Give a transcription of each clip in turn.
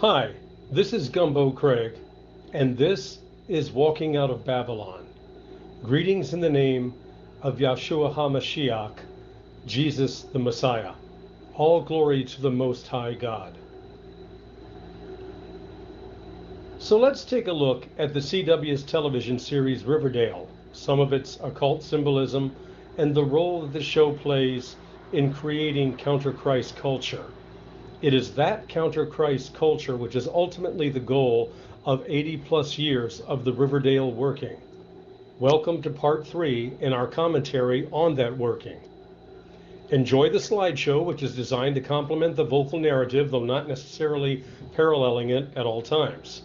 Hi, this is Gumbo Craig, and this is Walking Out of Babylon. Greetings in the name of Yahshua HaMashiach, Jesus the Messiah. All glory to the Most High God. So let's take a look at the CW's television series Riverdale, some of its occult symbolism, and the role that the show plays in creating counter-Christ culture. It is that counter-Christ culture which is ultimately the goal of 80 plus years of the Riverdale working. Welcome to part 3 in our commentary on that working. Enjoy the slideshow, which is designed to complement the vocal narrative, though not necessarily paralleling it at all times.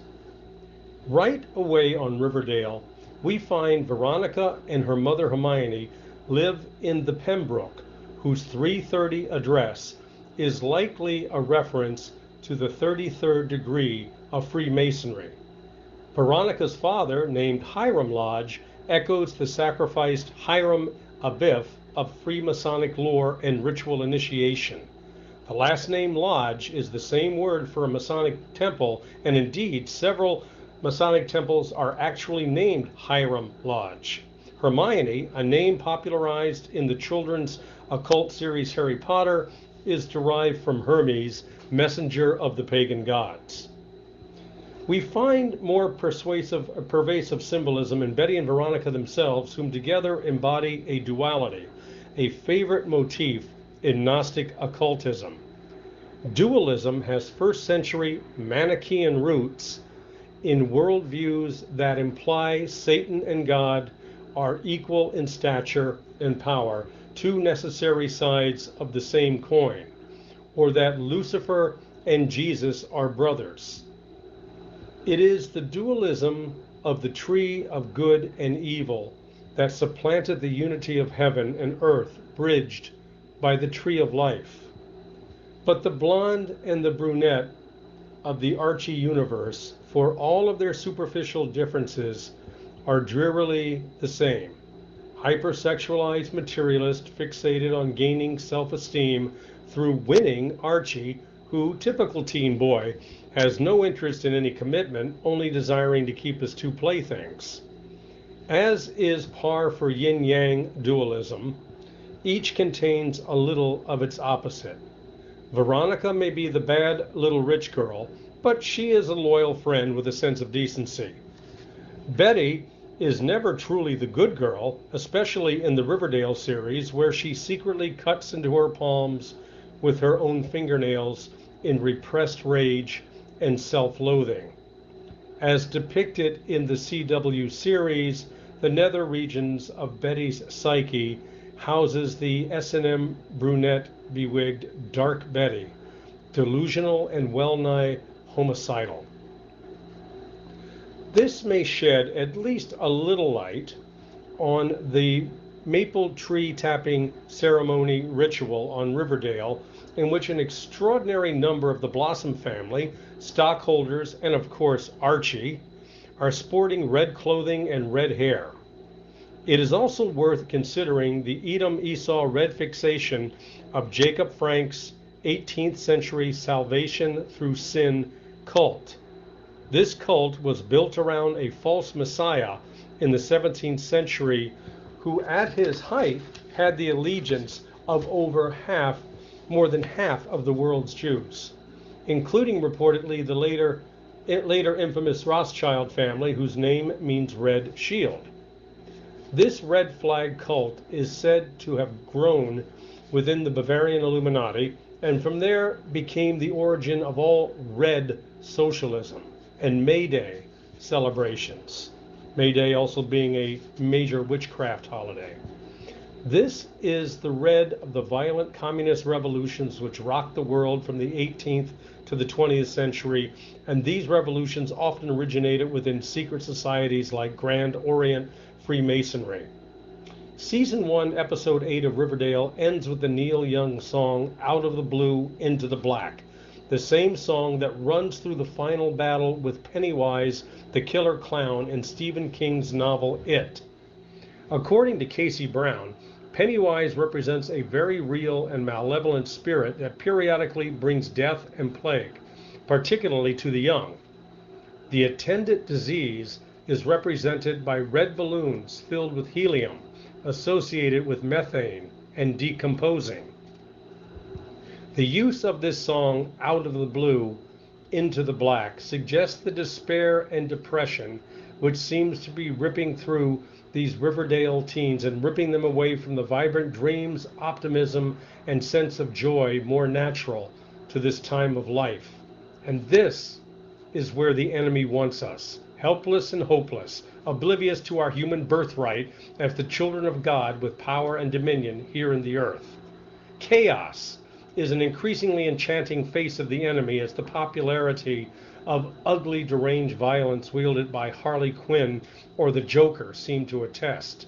Right away on Riverdale, we find Veronica and her mother Hermione live in the Pembroke, whose 330 address is likely a reference to the 33rd degree of Freemasonry. Veronica's father, named Hiram Lodge, echoes the sacrificed Hiram Abiff of Freemasonic lore and ritual initiation. The last name Lodge is the same word for a Masonic temple, and indeed several Masonic temples are actually named Hiram Lodge. Hermione, a name popularized in the children's occult series Harry Potter, is derived from Hermes, messenger of the pagan gods. We find more pervasive symbolism in Betty and Veronica themselves, whom together embody a duality, a favorite motif in Gnostic occultism. Dualism has first century Manichaean roots in worldviews that imply Satan and God are equal in stature and power, two necessary sides of the same coin, or that Lucifer and Jesus are brothers. It is the dualism of the tree of good and evil that supplanted the unity of heaven and earth, bridged by the tree of life. But the blonde and the brunette of the Archie universe, for all of their superficial differences, are drearily the same. Hypersexualized materialist fixated on gaining self-esteem through winning Archie, who, typical teen boy, has no interest in any commitment, only desiring to keep his two playthings. As is par for yin-yang dualism, each contains a little of its opposite. Veronica may be the bad little rich girl, but she is a loyal friend with a sense of decency. Betty is never truly the good girl, especially in the Riverdale series, where she secretly cuts into her palms with her own fingernails in repressed rage and self-loathing. As depicted in the CW series, the nether regions of Betty's psyche houses the S&M brunette bewigged Dark Betty, delusional and well-nigh homicidal. This may shed at least a little light on the maple tree tapping ceremony ritual on Riverdale, in which an extraordinary number of the Blossom family, stockholders, and of course Archie, are sporting red clothing and red hair. It is also worth considering the Edom-Esau red fixation of Jacob Frank's 18th century salvation through sin cult. This cult was built around a false messiah in the 17th century who at his height had the allegiance of more than half of the world's Jews, including reportedly the later infamous Rothschild family, whose name means red shield. This red flag cult is said to have grown within the Bavarian Illuminati, and from there became the origin of all red socialism and May Day celebrations. May Day also being a major witchcraft holiday. This is the red of the violent communist revolutions which rocked the world from the 18th to the 20th century, and these revolutions often originated within secret societies like Grand Orient Freemasonry. Season 1, Episode 8 of Riverdale ends with the Neil Young song Out of the Blue, Into the Black, the same song that runs through the final battle with Pennywise, the killer clown, in Stephen King's novel It. According to Casey Brown, Pennywise represents a very real and malevolent spirit that periodically brings death and plague. particularly to the young. The attendant disease is represented by red balloons filled with helium associated with methane and decomposing. The use of this song, Out of the Blue, Into the Black, suggests the despair and depression which seems to be ripping through these Riverdale teens and ripping them away from the vibrant dreams, optimism, and sense of joy more natural to this time of life. And this is where the enemy wants us, helpless and hopeless, oblivious to our human birthright as the children of God with power and dominion here in the earth. Chaos is an increasingly enchanting face of the enemy as the popularity of ugly, deranged violence wielded by Harley Quinn or the Joker seem to attest.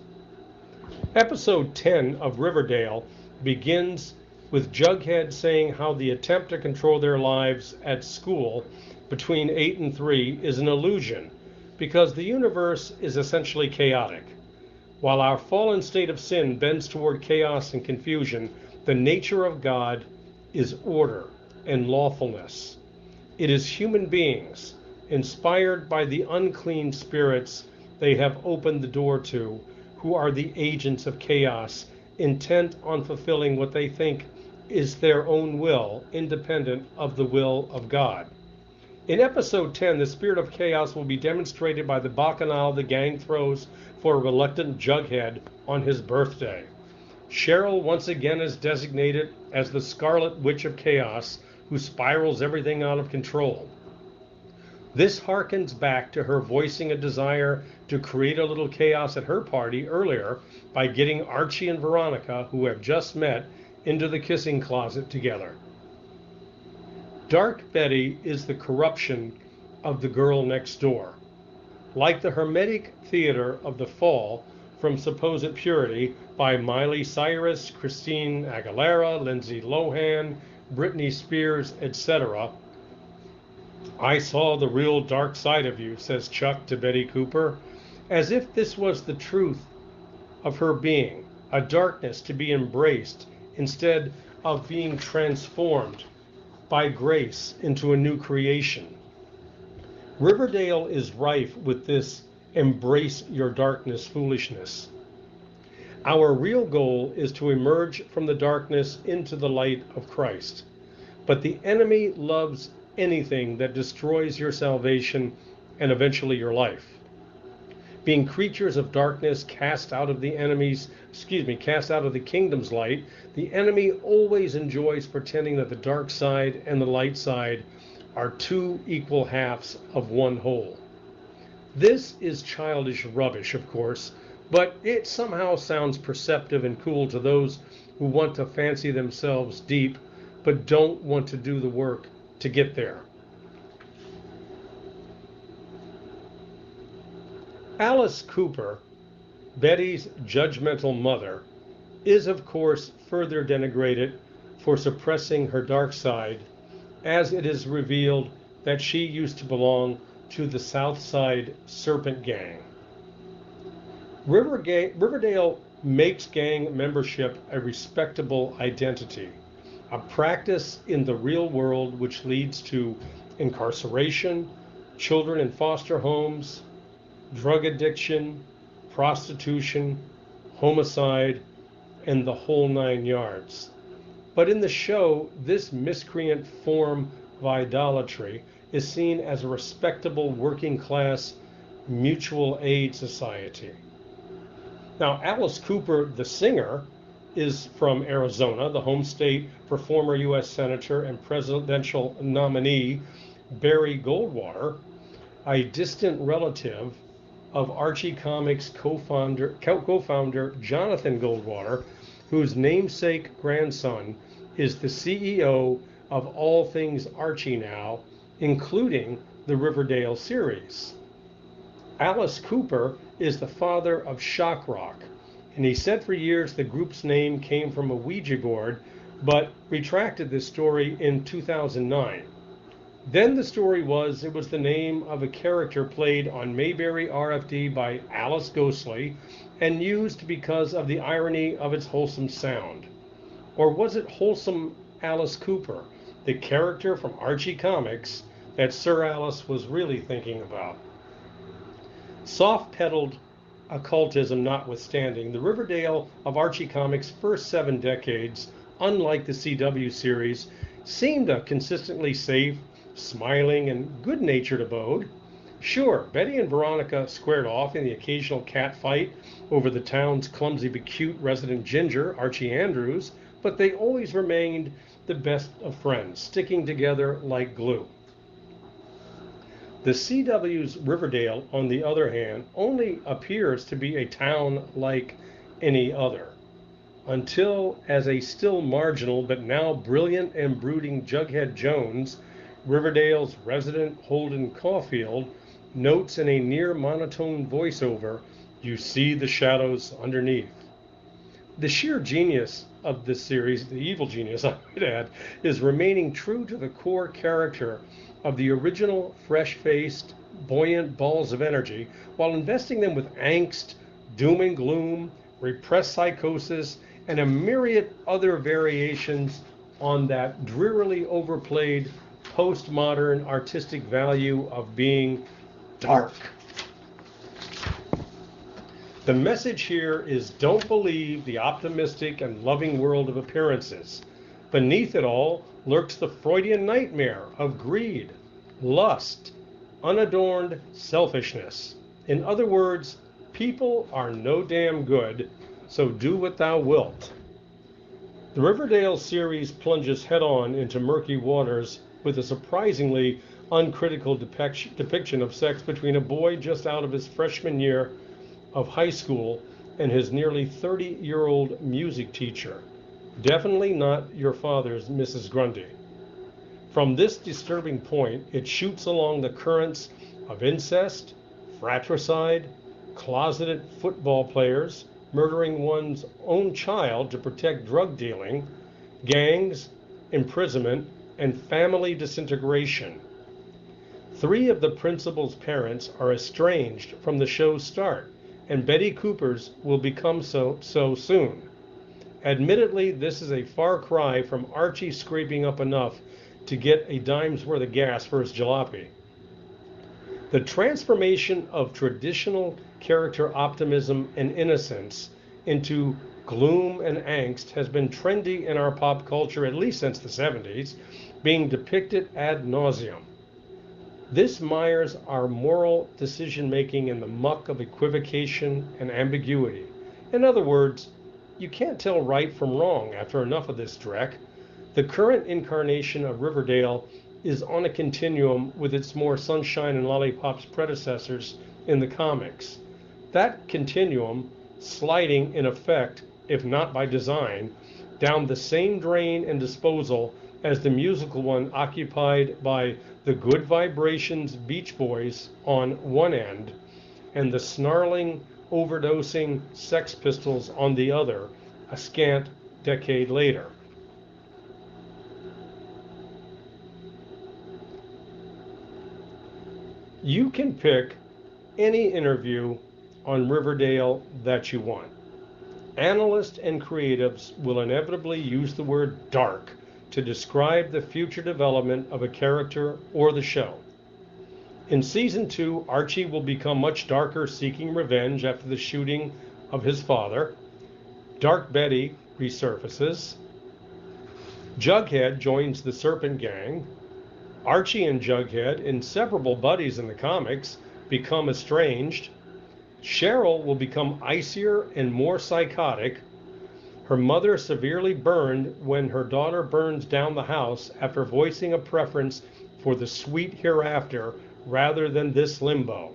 Episode 10 of Riverdale begins with Jughead saying how the attempt to control their lives at school between 8 and 3 is an illusion because the universe is essentially chaotic. While our fallen state of sin bends toward chaos and confusion, the nature of God is order and lawfulness. It is human beings, inspired by the unclean spirits they have opened the door to, who are the agents of chaos, intent on fulfilling what they think is their own will, independent of the will of God. In episode 10, the spirit of chaos will be demonstrated by the bacchanal the gang throws for a reluctant Jughead on his birthday. Cheryl once again is designated as the Scarlet Witch of Chaos, who spirals everything out of control. This harkens back to her voicing a desire to create a little chaos at her party earlier by getting Archie and Veronica, who have just met, into the kissing closet together. Dark Betty is the corruption of the girl next door. Like the Hermetic Theater of the Fall from Supposed Purity by Miley Cyrus, Christine Aguilera, Lindsay Lohan, Britney Spears, etc. I saw the real dark side of you, says Chuck to Betty Cooper, as if this was the truth of her being, a darkness to be embraced instead of being transformed by grace into a new creation. Riverdale is rife with this embrace your darkness foolishness. Our real goal is to emerge from the darkness into the light of Christ. But the enemy loves anything that destroys your salvation and eventually your life. Being creatures of darkness cast out of the kingdom's light, the enemy always enjoys pretending that the dark side and the light side are two equal halves of one whole. This is childish rubbish, of course, but it somehow sounds perceptive and cool to those who want to fancy themselves deep but don't want to do the work to get there. Alice Cooper, Betty's judgmental mother, is of course further denigrated for suppressing her dark side, as it is revealed that she used to belong to the Southside Serpent Gang. Riverdale makes gang membership a respectable identity, a practice in the real world which leads to incarceration, children in foster homes, drug addiction, prostitution, homicide, and the whole 9 yards. But in the show, this miscreant form of idolatry is seen as a respectable working class mutual aid society. Now, Alice Cooper, the singer, is from Arizona, the home state for former U.S. Senator and presidential nominee Barry Goldwater, a distant relative of Archie Comics co-founder Jonathan Goldwater, whose namesake grandson is the CEO of all things Archie now, including the Riverdale series. Alice Cooper is the father of shock rock, and he said for years the group's name came from a Ouija board, but retracted this story in 2009. Then the story was it was the name of a character played on Mayberry RFD by Alice Ghostly and used because of the irony of its wholesome sound. Or was it wholesome Alice Cooper, the character from Archie Comics, that Sir Alice was really thinking about. Soft-pedaled occultism notwithstanding, the Riverdale of Archie Comics' first 7 decades, unlike the CW series, seemed a consistently safe, smiling, and good-natured abode. Sure, Betty and Veronica squared off in the occasional cat fight over the town's clumsy but cute resident ginger, Archie Andrews, but they always remained the best of friends, sticking together like glue. The CW's Riverdale, on the other hand, only appears to be a town like any other, until, as a still marginal but now brilliant and brooding Jughead Jones, Riverdale's resident Holden Caulfield, notes in a near monotone voiceover, "You see the shadows underneath." The sheer genius of this series, the evil genius I would add, is remaining true to the core character of the original fresh-faced, buoyant balls of energy, while investing them with angst, doom and gloom, repressed psychosis, and a myriad other variations on that drearily overplayed postmodern artistic value of being dark. The message here is, don't believe the optimistic and loving world of appearances. Beneath it all lurks the Freudian nightmare of greed, lust, unadorned selfishness. In other words, people are no damn good, so do what thou wilt. The Riverdale series plunges head-on into murky waters with a surprisingly uncritical depiction of sex between a boy just out of his freshman year of high school and his nearly 30-year-old music teacher. Definitely not your father's Mrs. Grundy. From this disturbing point, it shoots along the currents of incest, fratricide, closeted football players, murdering one's own child to protect drug dealing, gangs, imprisonment, and family disintegration. 3 of the principal's parents are estranged from the show's start, and Betty Cooper's will become so soon. Admittedly, this is a far cry from Archie scraping up enough to get a dime's worth of gas for his jalopy. The transformation of traditional character optimism and innocence into gloom and angst has been trendy in our pop culture at least since the 70s, being depicted ad nauseum. This mires our moral decision-making in the muck of equivocation and ambiguity. In other words, you can't tell right from wrong after enough of this dreck. The current incarnation of Riverdale is on a continuum with its more sunshine and lollipops predecessors in the comics. That continuum sliding in effect, if not by design, down the same drain and disposal as the musical one occupied by the Good Vibrations Beach Boys on one end and the snarling, overdosing Sex Pistols on the other, a scant decade later. You can pick any interview on Riverdale that you want. Analysts and creatives will inevitably use the word dark to describe the future development of a character or the show. In season 2, Archie will become much darker, seeking revenge after the shooting of his father. Dark Betty resurfaces. Jughead joins the Serpent Gang. Archie and Jughead, inseparable buddies in the comics, become estranged. Cheryl will become icier and more psychotic. Her mother severely burned when her daughter burns down the house after voicing a preference for the sweet hereafter rather than this limbo.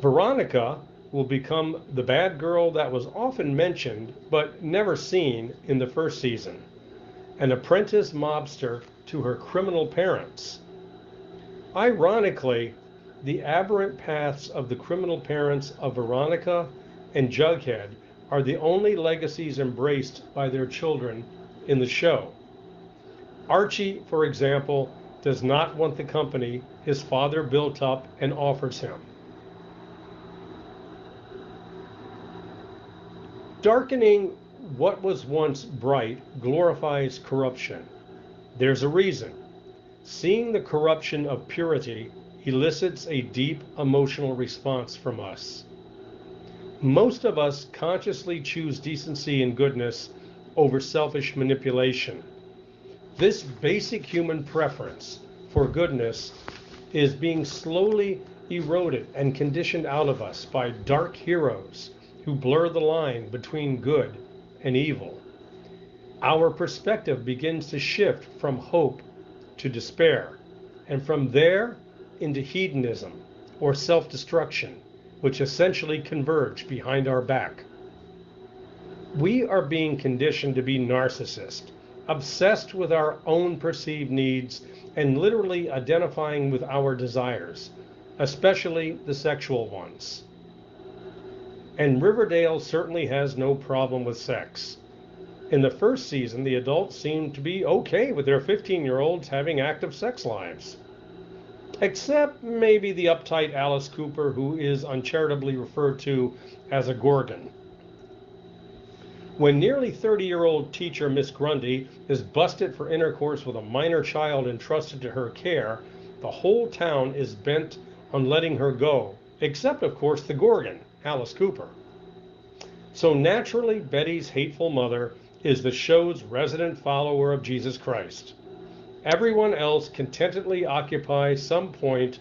Veronica will become the bad girl that was often mentioned but never seen in the first season, an apprentice mobster to her criminal parents. Ironically, the aberrant paths of the criminal parents of Veronica and Jughead are the only legacies embraced by their children in the show. Archie, for example, does not want the company his father built up and offers him. Darkening what was once bright glorifies corruption. There's a reason. Seeing the corruption of purity elicits a deep emotional response from us. Most of us consciously choose decency and goodness over selfish manipulation. This basic human preference for goodness is being slowly eroded and conditioned out of us by dark heroes who blur the line between good and evil. Our perspective begins to shift from hope to despair, and from there into hedonism or self-destruction, which essentially converge behind our back. We are being conditioned to be narcissists, obsessed with our own perceived needs and literally identifying with our desires, especially the sexual ones. And Riverdale certainly has no problem with sex. In the first season, the adults seemed to be okay with their 15-year-olds having active sex lives. Except maybe the uptight Alice Cooper, who is uncharitably referred to as a Gorgon. When nearly 30-year-old teacher Miss Grundy is busted for intercourse with a minor child entrusted to her care, the whole town is bent on letting her go, except of course the Gorgon, Alice Cooper. So naturally, Betty's hateful mother is the show's resident follower of Jesus Christ. Everyone else contentedly occupies some point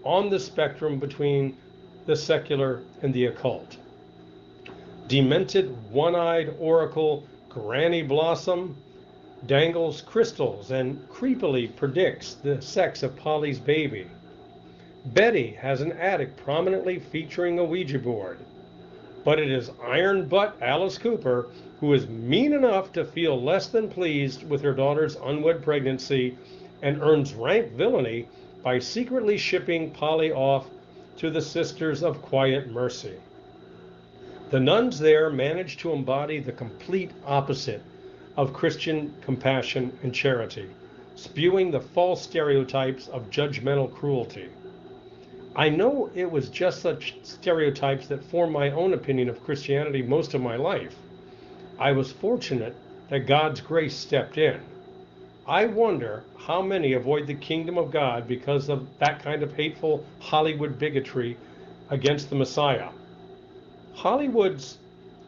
on the spectrum between the secular and the occult. Demented, one-eyed oracle Granny Blossom dangles crystals and creepily predicts the sex of Polly's baby. Betty has an attic prominently featuring a Ouija board. But it is Iron Butt Alice Cooper who is mean enough to feel less than pleased with her daughter's unwed pregnancy and earns rank villainy by secretly shipping Polly off to the Sisters of Quiet Mercy. The nuns there manage to embody the complete opposite of Christian compassion and charity, spewing the false stereotypes of judgmental cruelty. I know it was just such stereotypes that formed my own opinion of Christianity most of my life. I was fortunate that God's grace stepped in. I wonder how many avoid the kingdom of God because of that kind of hateful Hollywood bigotry against the Messiah. Hollywood's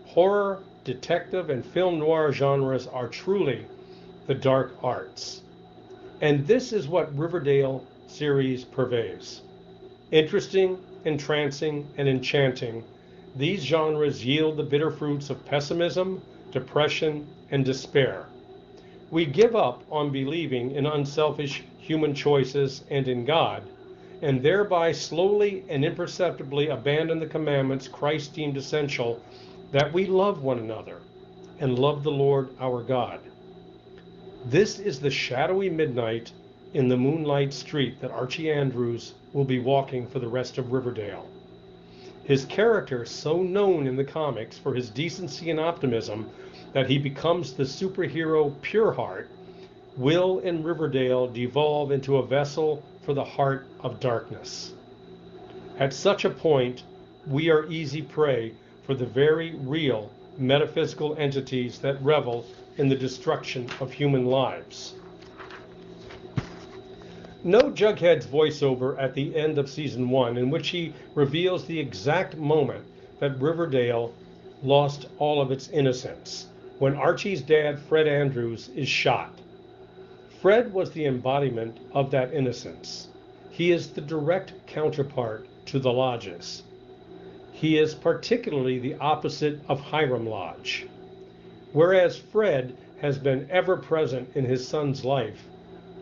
horror, detective, and film noir genres are truly the dark arts. And this is what Riverdale series purveys. Interesting, entrancing, and enchanting, these genres yield the bitter fruits of pessimism, depression, and despair. We give up on believing in unselfish human choices and in God, and thereby slowly and imperceptibly abandon the commandments Christ deemed essential, that we love one another and love the Lord our God. This is the shadowy midnight in the moonlight street that Archie Andrews will be walking for the rest of Riverdale. His character, so known in the comics for his decency and optimism that he becomes the superhero Pureheart, will in Riverdale devolve into a vessel for the heart of darkness. At such a point, we are easy prey for the very real metaphysical entities that revel in the destruction of human lives. Note Jughead's voiceover at the end of season 1, in which he reveals the exact moment that Riverdale lost all of its innocence, when Archie's dad, Fred Andrews, is shot. Fred was the embodiment of that innocence. He is the direct counterpart to the Lodges. He is particularly the opposite of Hiram Lodge. Whereas Fred has been ever present in his son's life,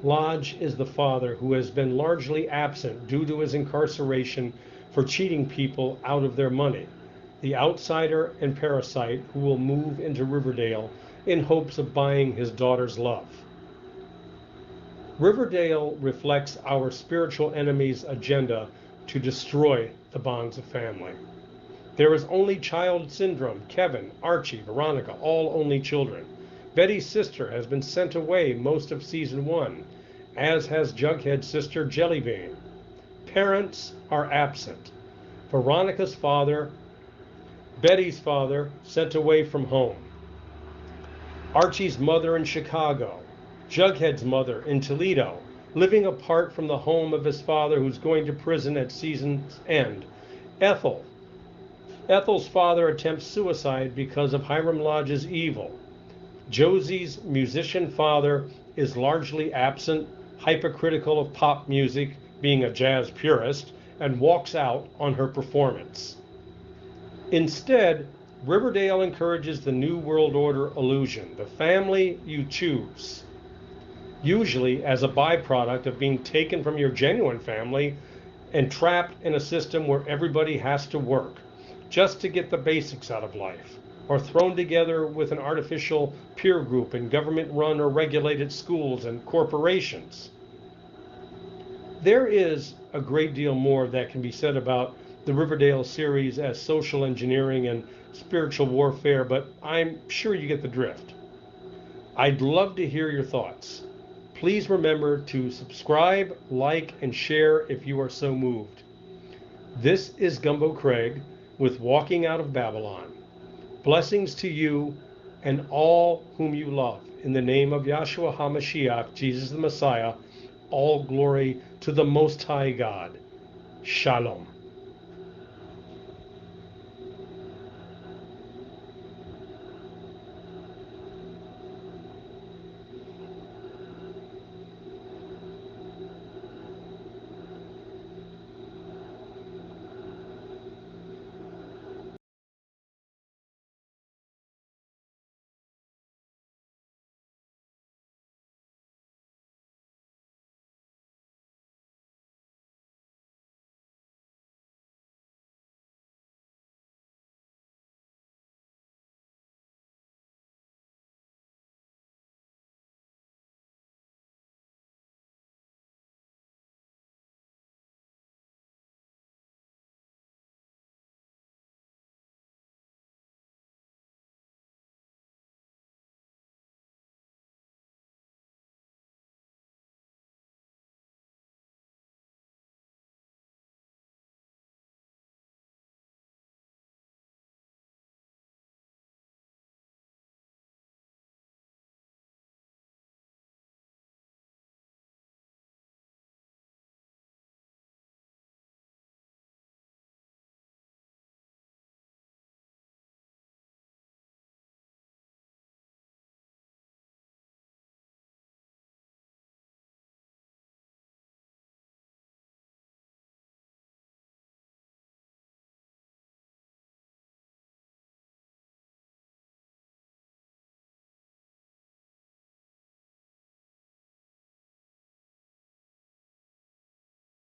Lodge is the father who has been largely absent due to his incarceration for cheating people out of their money, the outsider and parasite who will move into Riverdale in hopes of buying his daughter's love. Riverdale reflects our spiritual enemy's agenda to destroy the bonds of family. There is only child syndrome. Kevin, Archie, Veronica, all only children. Betty's sister has been sent away most of season 1, as has Jughead's sister Jellybean. Parents are absent. Veronica's father, Betty's father, sent away from home. Archie's mother in Chicago. Jughead's mother in Toledo, living apart from the home of his father who's going to prison at season's end. Ethel. Ethel's father attempts suicide because of Hiram Lodge's evil. Josie's musician father is largely absent, hypercritical of pop music, being a jazz purist, and walks out on her performance. Instead, Riverdale encourages the New World Order illusion, the family you choose, usually as a byproduct of being taken from your genuine family and trapped in a system where everybody has to work just to get the basics out of life, or thrown together with an artificial peer group in government-run or regulated schools and corporations. There is a great deal more that can be said about the Riverdale series as social engineering and spiritual warfare, but I'm sure you get the drift. I'd love to hear your thoughts. Please remember to subscribe, like, and share if you are so moved. This is Gumbo Craig with Walking Out of Babylon. Blessings to you and all whom you love. In the name of Yahshua HaMashiach, Jesus the Messiah, all glory to the Most High God. Shalom.